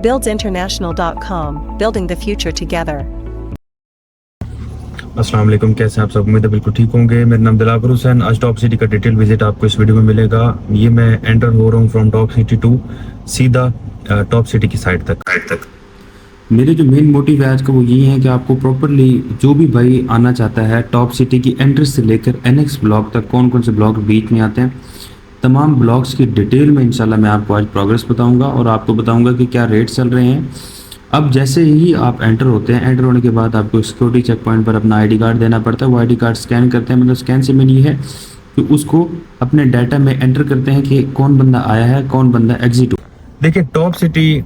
buildsinternational.com, building the future together. अस्सलाम वालेकुम, कैसे हैं आप सब? उम्मीद है बिल्कुल ठीक होंगे। मेरा नाम दिलावर हुसैन। आज टॉप सिटी का डिटेल विजिट आपको इस वीडियो में मिलेगा। ये मैं एंटर हो रहा हूँ फ्रॉम टॉप सिटी टू सीधा टॉप सिटी की साइड तक। मेरे जो मेन मोटिव है आज का वो यही है कि आपको प्रॉपरली जो भी भाई आना चाहता है टॉप सिटी की एंट्रेंस से लेकर एनएक्स ब्लॉक तक कौन कौन से ब्लॉक बीच में आते हैं, तमाम ब्लॉक्स की डिटेल में इंशाल्लाह मैं आपको आज प्रोग्रेस बताऊंगा और आपको बताऊंगा कि क्या रेट चल रहे हैं। अब जैसे ही आप एंटर होते हैं, एंटर होने के बाद आपको सिक्योरिटी चेक पॉइंट पर अपना आईडी कार्ड देना पड़ता है। वो आईडी कार्ड स्कैन करते हैं, मतलब स्कैन से मीन ये है कि उसको अपने डाटा में एंटर करते हैं कि कौन बंदा आया है, कौन बंदा एग्जिट हो। देखिए, टॉप सिटी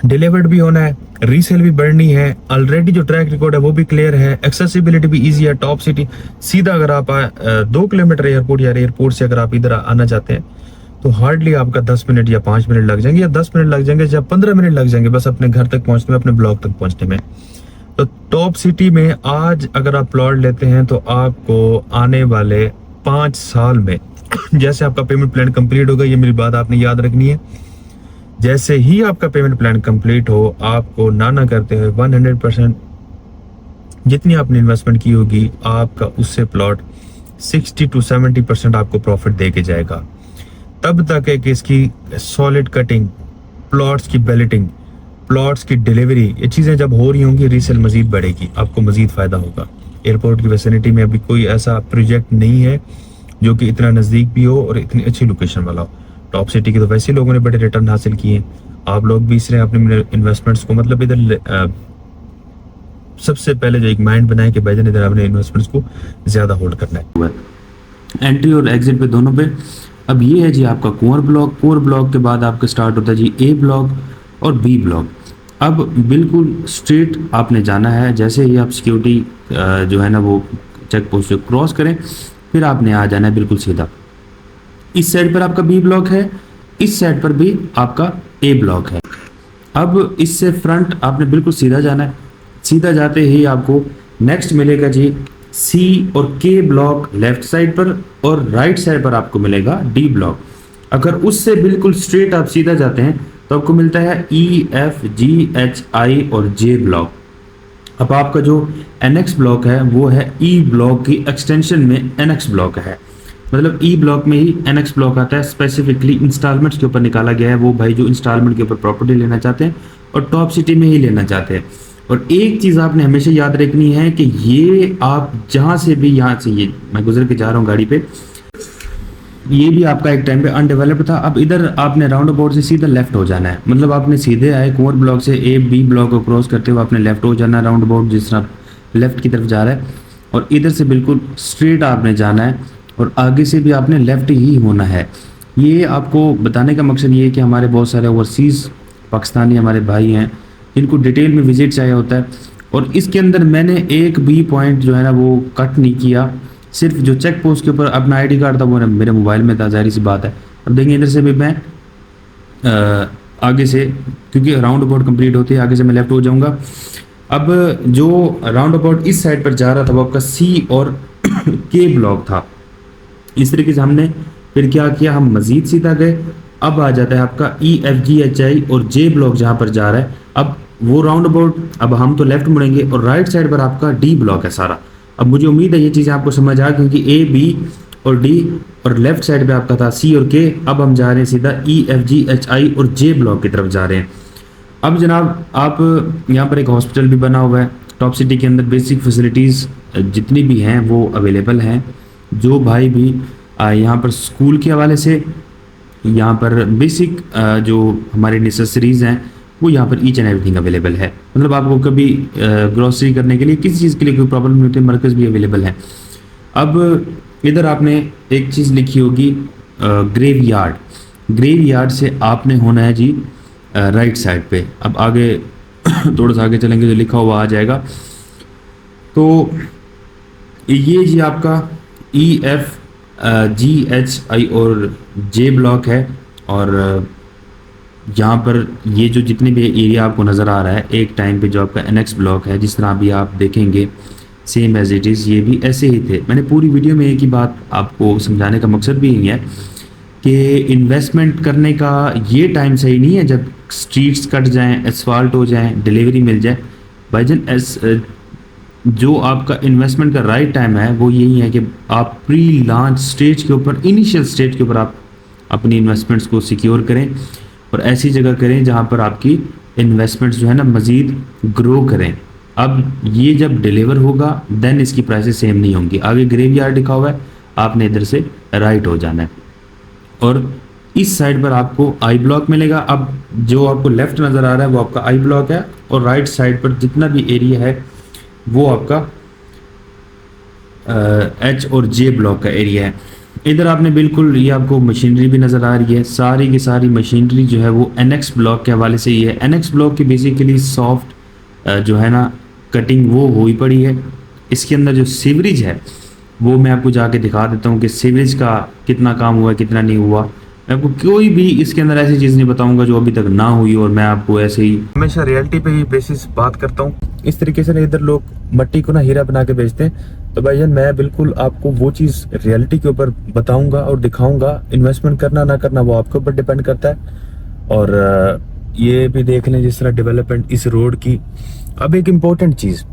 डिलीवर्ड भी होना है, रीसेल भी बढ़नी है, ऑलरेडी जो ट्रैक रिकॉर्ड है वो भी क्लियर है, एक्सेसिबिलिटी भी इजी है। टॉप सिटी सीधा अगर आप 2 किलोमीटर एयरपोर्ट या एयरपोर्ट से अगर आप इधर आना चाहते हैं तो हार्डली आपका 10 मिनट या 5 मिनट लग जाएंगे, या 10 मिनट लग जाएंगे या 15 मिनट लग जाएंगे बस अपने घर तक पहुंचने में, अपने ब्लॉक तक पहुंचने में। तो टॉप सिटी में आज अगर आप प्लॉट लेते हैं तो आपको आने वाले 5 साल में जैसे आपका पेमेंट प्लान कंप्लीट होगा, ये मेरी बात आपने याद रखनी है, जैसे ही आपका पेमेंट प्लान कंप्लीट हो आपको ना करते हुए 100% जितनी आपने इन्वेस्टमेंट की होगी आपका उससे प्लॉट 60 to 70% आपको प्रॉफिट दे के जाएगा। तब तक है कि इसकी सॉलिड कटिंग, प्लॉट्स की बैलेटिंग, प्लॉट्स की डिलीवरी, ये चीज़ें जब हो रही होंगी रीसेल मजीद बढ़ेगी, आपको मजीद फ़ायदा होगा। एयरपोर्ट की वैसिनिटी में अभी कोई ऐसा प्रोजेक्ट नहीं है जो कि इतना नज़दीक भी हो और इतनी अच्छी लोकेशन वाला हो। टॉप सिटी के तो वैसे लोगों ने बड़े रिटर्न हासिल किए हैं, आप लोग भी इसलिए अपने इन्वेस्टमेंट्स को, मतलब इधर सबसे पहले जो एक माइंड बनाए कि भाईजान इधर अपने इन्वेस्टमेंट्स को ज़्यादा होल्ड करना है। एंट्री और एग्जिट पे दोनों पे। अब ये है जी आपका कोर ब्लॉक। कोर ब्लॉक के बाद आपका स्टार्ट होता है जी ए ब्लॉक और बी ब्लॉक। अब बिल्कुल स्ट्रेट आपने जाना है, जैसे ही आप सिक्योरिटी जो है ना वो चेक पोस्ट को क्रॉस करें फिर आपने आ जाना है बिल्कुल सीधा। इस साइड पर आपका बी ब्लॉक है, इस साइड पर भी आपका ए ब्लॉक है। अब इससे फ्रंट आपने बिल्कुल सीधा जाना है। सीधा जाते ही आपको नेक्स्ट मिलेगा जी सी और के ब्लॉक लेफ्ट साइड पर, और राइट साइड पर आपको मिलेगा डी ब्लॉक। अगर उससे बिल्कुल स्ट्रेट आप सीधा जाते हैं तो आपको मिलता है E F G H I और जे ब्लॉक। अब आपका जो एनएक्स ब्लॉक है वो है ई ब्लॉक की एक्सटेंशन में एनएक्स ब्लॉक है, मतलब ई ब्लॉक में ही एनएक्स ब्लॉक आता है। स्पेसिफिकली इंस्टॉलमेंट्स के ऊपर निकाला गया है, वो भाई जो इंस्टॉलमेंट के ऊपर प्रॉपर्टी लेना चाहते हैं और टॉप सिटी में ही लेना चाहते हैं। और एक चीज़ आपने हमेशा याद रखनी है कि ये आप जहाँ से भी, यहाँ से ये मैं गुजर के जा रहा हूँ गाड़ी पे, ये भी आपका एक टाइम पे अनडेवलप्ड था। अब इधर आपने राउंड अबाउट से सीधा लेफ्ट हो जाना है, मतलब आपने सीधे आए कोर ब्लॉक से ए बी ब्लॉक को क्रॉस करते हुए आपने लेफ्ट हो जाना है राउंड अबाउट जिस तरह लेफ्ट की तरफ जा रहा है, और इधर से बिल्कुल स्ट्रेट आपने जाना है और आगे से भी आपने लेफ्ट ही होना है। ये आपको बताने का मकसद ये है कि हमारे बहुत सारे ओवरसीज़ पाकिस्तानी हमारे भाई हैं जिनको डिटेल में विजिट चाहिए होता है, और इसके अंदर मैंने एक भी पॉइंट जो है ना वो कट नहीं किया। सिर्फ जो चेक पोस्ट के ऊपर अपना आईडी कार्ड था वो मेरे मोबाइल में था, जाहिर सी बात है। अब देखेंगे इधर से भी मैं आगे से, क्योंकि राउंड अबाउट कंप्लीट होती है, आगे से मैं लेफ्ट हो जाऊंगा। अब जो राउंड अबाउट इस साइड पर जा रहा था वो आपका सी और के ब्लॉक था। इस तरीके से हमने फिर क्या किया, हम मजीद सीधा गए। अब आ जाता है आपका E F G H I और जे ब्लॉक जहाँ पर जा रहा है। अब वो राउंड अबाउट, अब हम तो लेफ्ट मुड़ेंगे और राइट साइड पर आपका डी ब्लॉक है सारा। अब मुझे उम्मीद है ये चीज़ें आपको समझ आ, क्योंकि ए बी और डी और लेफ्ट साइड पे आपका था सी और के। अब हम जा रहे हैं सीधा E F G H I और जे ब्लॉक की तरफ जा रहे हैं। अब जनाब आप यहाँ पर एक हॉस्पिटल भी बना हुआ है टॉप सिटी के अंदर। बेसिक फैसिलिटीज़ जितनी भी हैं वो अवेलेबल हैं। जो भाई भी यहाँ पर स्कूल के हवाले से, यहाँ पर बेसिक जो हमारे नेसेसरीज़ हैं वो यहाँ पर ईच एंड एवरीथिंग अवेलेबल है। मतलब आपको कभी ग्रोसरी करने के लिए, किसी चीज़ के लिए कोई प्रॉब्लम नहीं होती, मरकज़ भी अवेलेबल है। अब इधर आपने एक चीज़ लिखी होगी ग्रेव यार्ड। ग्रेव यार्ड से आपने होना है जी राइट साइड पे। अब आगे थोड़ा सा आगे चलेंगे जो लिखा हुआ आ जाएगा। तो ये जी आपका E F G H I और जे ब्लॉक है, और यहाँ पर ये जो जितने भी एरिया आपको नज़र आ रहा है एक टाइम पे जो आपका एनएक्स ब्लॉक है, जिस तरह अभी आप देखेंगे सेम एज इट इज़, ये भी ऐसे ही थे। मैंने पूरी वीडियो में एक ही बात आपको समझाने का मकसद भी यही है कि इन्वेस्टमेंट करने का ये टाइम सही नहीं है जब स्ट्रीट्स कट जाएं, एसफाल्ट हो जाएं, डिलीवरी मिल जाए, भाईजान जो आपका इन्वेस्टमेंट का राइट टाइम है वो यही है कि आप प्री लॉन्च स्टेज के ऊपर, इनिशियल स्टेज के ऊपर आप अपनी इन्वेस्टमेंट्स को सिक्योर करें और ऐसी जगह करें जहां पर आपकी इन्वेस्टमेंट्स जो है ना मज़ीद ग्रो करें। अब ये जब डिलीवर होगा देन इसकी प्राइसेस सेम नहीं होंगी। आगे ग्रेवयार्ड लिखा हुआ है, आपने इधर से राइट हो जाना है और इस साइड पर आपको आई ब्लॉक मिलेगा। अब जो आपको लेफ्ट नज़र आ रहा है वो आपका आई ब्लॉक है और राइट साइड पर जितना भी एरिया है वो आपका एच और जे ब्लॉक का एरिया है। इधर आपने बिल्कुल, ये आपको मशीनरी भी नज़र आ रही है, सारी की सारी मशीनरी जो है वो एनएक्स ब्लॉक के हवाले से ही है। एनएक्स ब्लॉक की बेसिकली सॉफ्ट जो है ना कटिंग वो हुई पड़ी है। इसके अंदर जो सीवरेज है वो मैं आपको जाके दिखा देता हूँ कि सीवरेज का कितना काम हुआ, कितना नहीं हुआ। मैं आपको कोई भी इसके अंदर ऐसी चीज़ नहीं बताऊंगा जो अभी तक ना हुई और मैं आपको ऐसे ही हमेशा रियलिटी पे ही बेसिस बात करता हूँ। इस तरीके से इधर लोग मट्टी को ना हीरा बना के बेचते हैं, तो भाईजान मैं बिल्कुल आपको वो चीज़ रियलिटी के ऊपर बताऊंगा और दिखाऊंगा। इन्वेस्टमेंट करना ना करना वो आपके ऊपर डिपेंड करता है। और ये भी देख लें जिस तरह डेवलपमेंट इस रोड की। अब एक इम्पोर्टेंट चीज़,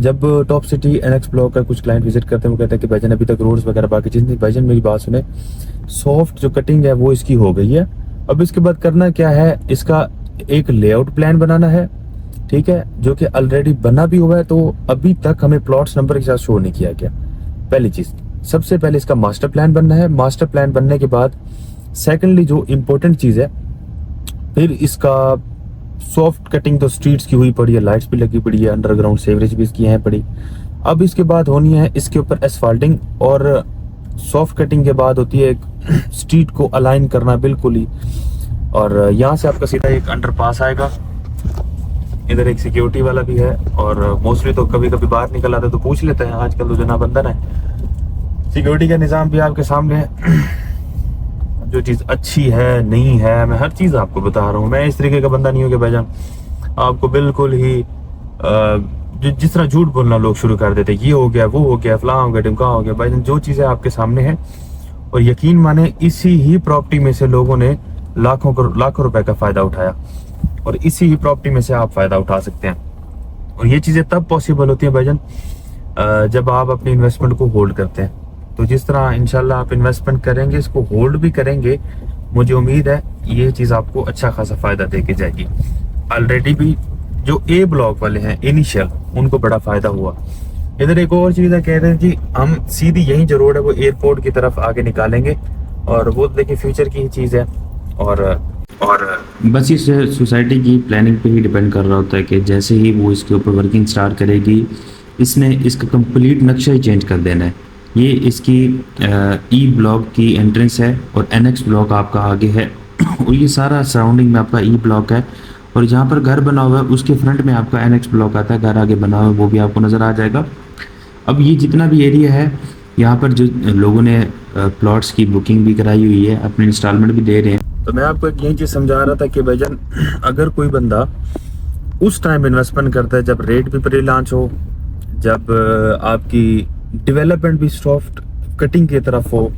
जब टॉप सिटी एनएक्स ब्लॉक का कुछ क्लाइंट विजिट करते हैं वो कहते हैं कि भाईजान अभी तक रोड्स वगैरह बाकी चीज़ नहीं। भाईजान मेरी बात सुने, सॉफ्ट जो कटिंग है वो इसकी हो गई है। अब इसके बाद करना क्या है, इसका एक लेआउट प्लान बनाना है, ठीक है, जो कि ऑलरेडी बना भी हुआ है। तो अभी तक हमें प्लॉट्स नंबर के साथ शो नहीं किया गया। पहली चीज, सबसे पहले इसका मास्टर प्लान बनना है। मास्टर प्लान बनने के बाद सेकेंडली जो इम्पोर्टेंट चीज है, फिर इसका सॉफ्ट कटिंग तो स्ट्रीट्स की हुई पड़ी है, लाइट्स भी लगी पड़ी है, अंडरग्राउंड सेवरेज भी इसकी है पड़ी। अब इसके बाद होनी है इसके ऊपर एसफाल्टिंग और सॉफ्ट कटिंग के बाद होती है एक स्ट्रीट को अलाइन करना बिल्कुल ही। और यहाँ से आपका सीधा एक अंडरपास आएगा। इधर एक सिक्योरिटी वाला भी है और मोस्टली तो कभी कभी बाहर निकल आते तो पूछ लेते हैं। आजकल तो जना बंधन है, सिक्योरिटी का निज़ाम भी आपके सामने है। जो चीज़ अच्छी है नहीं है, मैं हर चीज़ आपको बता रहा हूँ। मैं इस तरीके का बंदा नहीं हूँ कि भाईजान आपको बिल्कुल ही जिस तरह झूठ बोलना लोग शुरू कर देते, ये हो गया, वो हो गया, फलां हो गया, ढिमका हो गया। भाईजान जो चीज़ें आपके सामने हैं, और यकीन माने इसी ही प्रॉपर्टी में से लोगों ने लाखों रुपए का फ़ायदा उठाया और इसी ही प्रॉपर्टी में से आप फ़ायदा उठा सकते हैं। और ये चीज़ें तब पॉसिबल होती हैं भाईजान जब आप अपनी इन्वेस्टमेंट को होल्ड करते हैं। तो जिस तरह इंशाल्लाह आप इन्वेस्टमेंट करेंगे, इसको होल्ड भी करेंगे, मुझे उम्मीद है ये चीज़ आपको अच्छा खासा फ़ायदा दे के जाएगी। ऑलरेडी भी जो ए ब्लॉक वाले हैं इनिशियल, उनको बड़ा फ़ायदा हुआ। इधर एक और चीज़ है, कह रहे हैं जी हम सीधी यही जो रोड है वो एयरपोर्ट की तरफ आगे निकालेंगे, और वो देखिए फ्यूचर की ही चीज़ है। और बस इस सोसाइटी की प्लानिंग पे ही डिपेंड कर रहा होता है कि जैसे ही वो इसके ऊपर वर्किंग स्टार्ट करेगी, इसने इसका कंप्लीट नक्शा ही चेंज कर देना है। ये इसकी ई ब्लॉक की एंट्रेंस है और एनएक्स ब्लॉक आपका आगे है और ये सारा सराउंडिंग में आपका ई ब्लॉक है। और जहाँ पर घर बना हुआ है उसके फ्रंट में आपका एनएक्स ब्लॉक आता है, घर आगे बना हुआ है वो भी आपको नज़र आ जाएगा। अब ये जितना भी एरिया है, यहाँ पर जो लोगों ने प्लॉट्स की बुकिंग भी कराई हुई है, अपने इंस्टॉलमेंट भी दे रहे हैं। तो मैं आपको एक यही चीज़ समझा रहा था कि भाईजान अगर कोई बंदा उस टाइम इन्वेस्टमेंट करता है जब रेट भी प्री लॉन्च हो, जब आपकी डेवलपमेंट भी सॉफ्ट कटिंग की तरफ हो,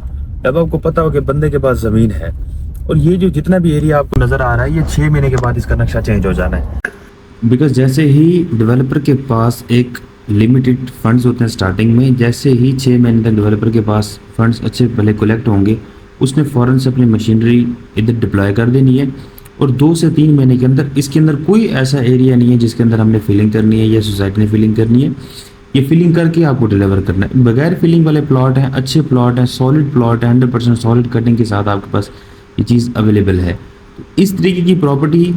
जब आपको पता हो कि बंदे के पास ज़मीन है, और ये जो जितना भी एरिया आपको नज़र आ रहा है, ये 6 महीने के बाद इसका नक्शा चेंज हो जाना है। बिकॉज जैसे ही डेवलपर के पास एक लिमिटेड फंड्स होते हैं स्टार्टिंग में, जैसे ही 6 महीने तक डेवलपर के पास फंड्स अच्छे पहले कलेक्ट होंगे, उसने फ़ौरन से अपनी मशीनरी इधर डिप्लॉय कर देनी है। और 2 से 3 महीने के अंदर इसके अंदर कोई ऐसा एरिया नहीं है जिसके अंदर हमने फिलिंग करनी है या सोसाइटी ने फिलिंग करनी है। ये फिलिंग करके आपको डिलीवर करना है। बगैर फिलिंग वाले प्लॉट हैं, अच्छे प्लॉट हैं, सॉलिड प्लॉट है, 100% सॉलिड कटिंग के साथ आपके पास ये चीज़ अवेलेबल है। इस तरीके की प्रॉपर्टी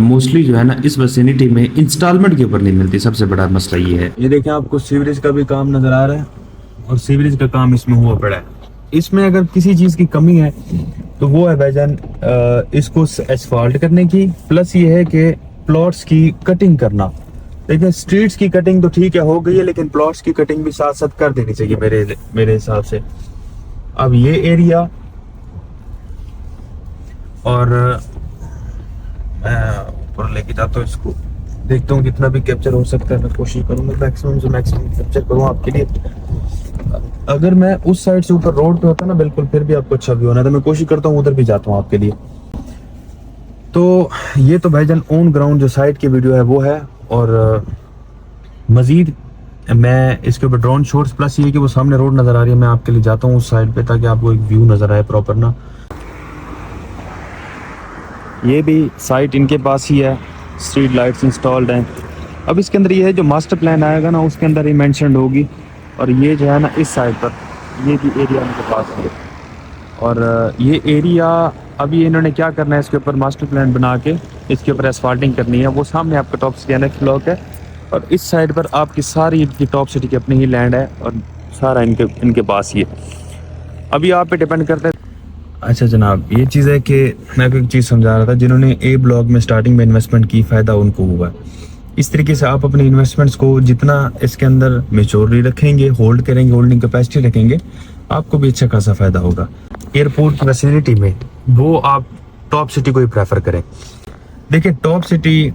मोस्टली जो है ना इस विसिनिटी में इंस्टॉलमेंट के ऊपर नहीं मिलती। सबसे बड़ा मसला ये है। ये देखें, आपको सीवरेज का भी काम नज़र आ रहा है और सीवरेज का काम इसमें हुआ पड़ा है। इसमें अगर किसी चीज़ की कमी है तो वो है भाईजान इसको एसफाल्ट करने की, प्लस ये है कि प्लॉट्स की कटिंग करना। देखिए स्ट्रीट्स की कटिंग तो ठीक है हो गई है, लेकिन प्लॉट्स की कटिंग भी साथ साथ कर देनी चाहिए मेरे हिसाब से। अब ये एरिया, और मैं ऊपर लेके जाता हूँ इसको, देखता हूँ जितना भी कैप्चर हो सकता है मैं कोशिश करूँगा मैक्सिमम से मैक्सिमम कैप्चर करूँ आपके लिए। अगर मैं उस साइड से ऊपर रोड पे होता ना बिल्कुल, फिर भी आपको अच्छा व्यू होना था। मैं कोशिश करता हूँ उधर भी जाता हूँ आपके लिए। तो ये तो भाईजान ऑन ग्राउंड जो साइट की वीडियो है वो है, और मज़ीद मैं इसके ऊपर ड्रोन शॉट्स प्लस ये कि वो सामने रोड नज़र आ रही है, मैं आपके लिए जाता हूँ उस साइड पे ताकि आपको एक व्यू नज़र आए प्रॉपर ना। ये भी साइट इनके पास ही है, स्ट्रीट लाइट्स इंस्टॉल्ड हैं। अब इसके अंदर ये है जो मास्टर प्लान आएगा ना उसके अंदर ही मेंशन्ड होगी, और ये जो है ना इस साइड पर ये भी एरिया इनके पास है। और ये एरिया अभी इन्होंने क्या करना है, इसके ऊपर मास्टर प्लान बना के इसके ऊपर एस्फाल्टिंग करनी है। वो सामने आपका टॉप सिटी नेक्स्ट ब्लॉक है, और इस साइड पर आपकी सारी इनकी टॉप सिटी की अपनी ही लैंड है और सारा इनके पास ही है। अभी आप पे डिपेंड करता है। अच्छा जनाब, ये चीज़ है कि मैं आपको एक चीज़ समझा रहा था, जिन्होंने ए ब्लॉक में स्टार्टिंग में इन्वेस्टमेंट की फ़ायदा उनको हुआ। इस तरीके से आप अपने इन्वेस्टमेंट्स को जितना इसके अंदर मेच्योरिटी रखेंगे, होल्ड करेंगे, होल्डिंग कैपेसिटी रखेंगे, आपको भी अच्छा खासा फ़ायदा होगा। एयरपोर्ट की फैसिलिटी में वो आप टॉप सिटी को ही प्रेफर करें। देखिए टॉप सिटी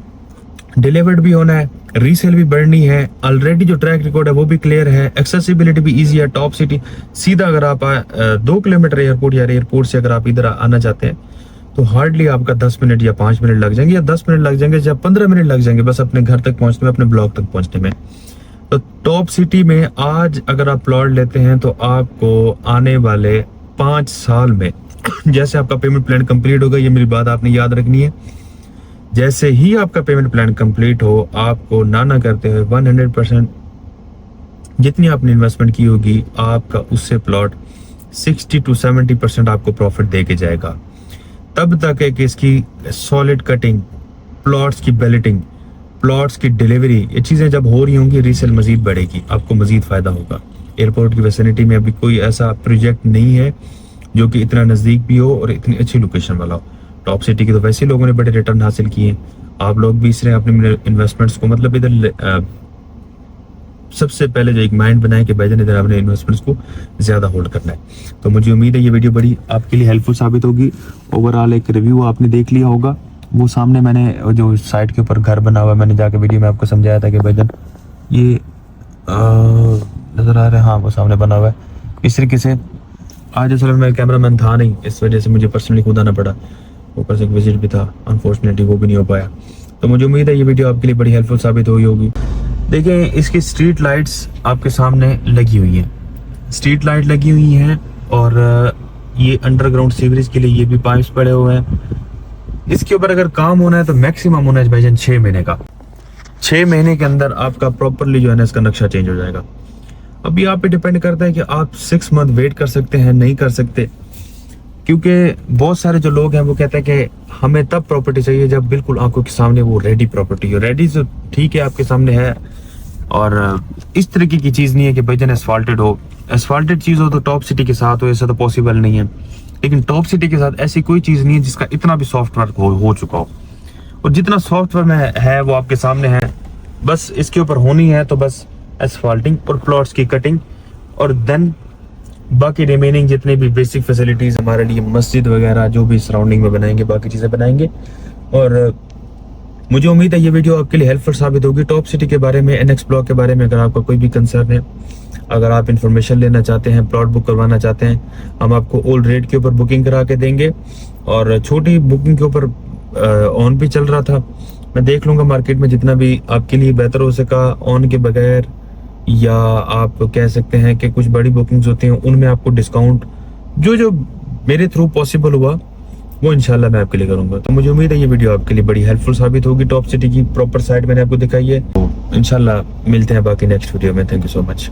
डिलीवर्ड भी होना है, रीसेल भी बढ़नी है, ऑलरेडी जो ट्रैक रिकॉर्ड है वो भी क्लियर है, एक्सेसिबिलिटी भी इजी है। टॉप सिटी सीधा अगर आप 2 किलोमीटर एयरपोर्ट या एयरपोर्ट से अगर आप इधर आना चाहते हैं तो हार्डली आपका 10 मिनट या 5 मिनट लग जाएंगे, या 10 मिनट लग जाएंगे या 15 मिनट लग जाएंगे बस अपने घर तक पहुंचने में, अपने ब्लॉक तक पहुंचने में। तो टॉप सिटी में आज अगर आप प्लॉट लेते हैं तो आपको आने वाले 5 साल में जैसे आपका पेमेंट प्लान कंप्लीट होगा, ये मेरी बात आपने याद रखनी है, जैसे ही आपका पेमेंट प्लान कंप्लीट हो आपको ना करते हुए 100% जितनी आपने इन्वेस्टमेंट की होगी आपका उससे प्लॉट 60 to 70% आपको प्रॉफिट दे के जाएगा। तब तक है कि इसकी सॉलिड कटिंग, प्लॉट्स की बैलेटिंग, प्लॉट्स की डिलीवरी, ये चीज़ें जब हो रही होंगी रीसेल मजीद बढ़ेगी, आपको मजीद फ़ायदा होगा। एयरपोर्ट की वैसिनिटी में अभी कोई ऐसा प्रोजेक्ट नहीं है जो कि इतना नज़दीक भी हो और इतनी अच्छी लोकेशन वाला हो। टॉप सिटी की तो वैसे लोगों ने बड़े रिटर्न हासिल किए हैं, आप लोग भी इसलिए अपने इन्वेस्टमेंट्स को मतलब इधर सबसे पहले जो एक माइंड बनाए कि भाईजान इधर अपने इन्वेस्टमेंट्स को ज़्यादा होल्ड करना है। तो मुझे उम्मीद है ये वीडियो बड़ी आपके लिए हेल्पफुल साबित होगी। ओवरऑल एक रिव्यू आपने देख लिया होगा, वो सामने मैंने जो साइट के ऊपर घर बना हुआ मैंने जाके वीडियो में आपको समझाया था कि भाईजान ये नज़र आ रहा है, हाँ वो सामने बना हुआ है। इस तरीके से आज असल में कैमरामैन था नहीं, इस वजह से मुझे पर्सनली खुद आना पड़ा, ऊपर से एक विजिट भी था, अनफॉर्चुनेटली वो भी नहीं हो पाया। तो मुझे उम्मीद है ये वीडियो आपके लिए बड़ी हेल्पफुल साबित हुई होगी। देखें इसकी स्ट्रीट लाइट्स आपके सामने लगी हुई हैं, स्ट्रीट लाइट लगी हुई हैं, और ये अंडरग्राउंड सीवरेज के लिए ये भी पाइप्स पड़े हुए हैं। इसके ऊपर अगर काम होना है तो मैक्सिमम होना है भाईजान 6 महीने का। 6 महीने के अंदर आपका प्रॉपरली जो है ना इसका नक्शा चेंज हो जाएगा। अभी आप पे डिपेंड करता है कि आप 6 मंथ वेट कर सकते हैं नहीं कर सकते, क्योंकि बहुत सारे जो लोग हैं वो कहते हैं कि हमें तब प्रॉपर्टी चाहिए जब बिल्कुल आंखों के सामने वो रेडी प्रॉपर्टी हो। रेडी तो ठीक है आपके सामने है, और इस तरीके की चीज़ नहीं है कि भाईजान एसफाल्टेड हो। एसफाल्टेड चीज़ हो तो टॉप सिटी के साथ हो, ऐसा तो पॉसिबल नहीं है, लेकिन टॉप सिटी के साथ ऐसी कोई चीज़ नहीं है जिसका इतना भी सॉफ्ट वर्क हो चुका हो, और जितना सॉफ्ट वर्क में है वो आपके सामने है। बस इसके ऊपर होनी है तो बस एसफाल्टिंग और प्लॉट्स की कटिंग, और देन बाकी रिमेनिंग जितने भी बेसिक फैसिलिटीज़ हमारे लिए मस्जिद वगैरह जो भी सराउंडिंग में बनाएंगे बाकी चीज़ें बनाएंगे। और मुझे उम्मीद है ये वीडियो आपके लिए हेल्पफुल साबित होगी। टॉप सिटी के बारे में, एनएक्स ब्लॉक के बारे में अगर आपका कोई भी कंसर्न है, अगर आप इन्फॉर्मेशन लेना चाहते हैं, प्लॉट बुक करवाना चाहते हैं, हम आपको ओल्ड रेट के ऊपर बुकिंग करा के देंगे, और छोटी बुकिंग के ऊपर ऑन भी चल रहा था। मैं देख लूँगा मार्केट में जितना भी आपके लिए बेहतर हो सका ऑन के बगैर, या आप कह सकते हैं कि कुछ बड़ी बुकिंग्स होती हैं उनमें आपको डिस्काउंट जो मेरे थ्रू पॉसिबल हुआ वो इंशाल्लाह मैं आपके लिए करूंगा। तो मुझे उम्मीद है ये वीडियो आपके लिए बड़ी हेल्पफुल साबित होगी। टॉप सिटी की प्रॉपर साइट मैंने आपको दिखाई है, तो इंशाल्लाह मिलते हैं बाकी नेक्स्ट वीडियो में। Thank you so much.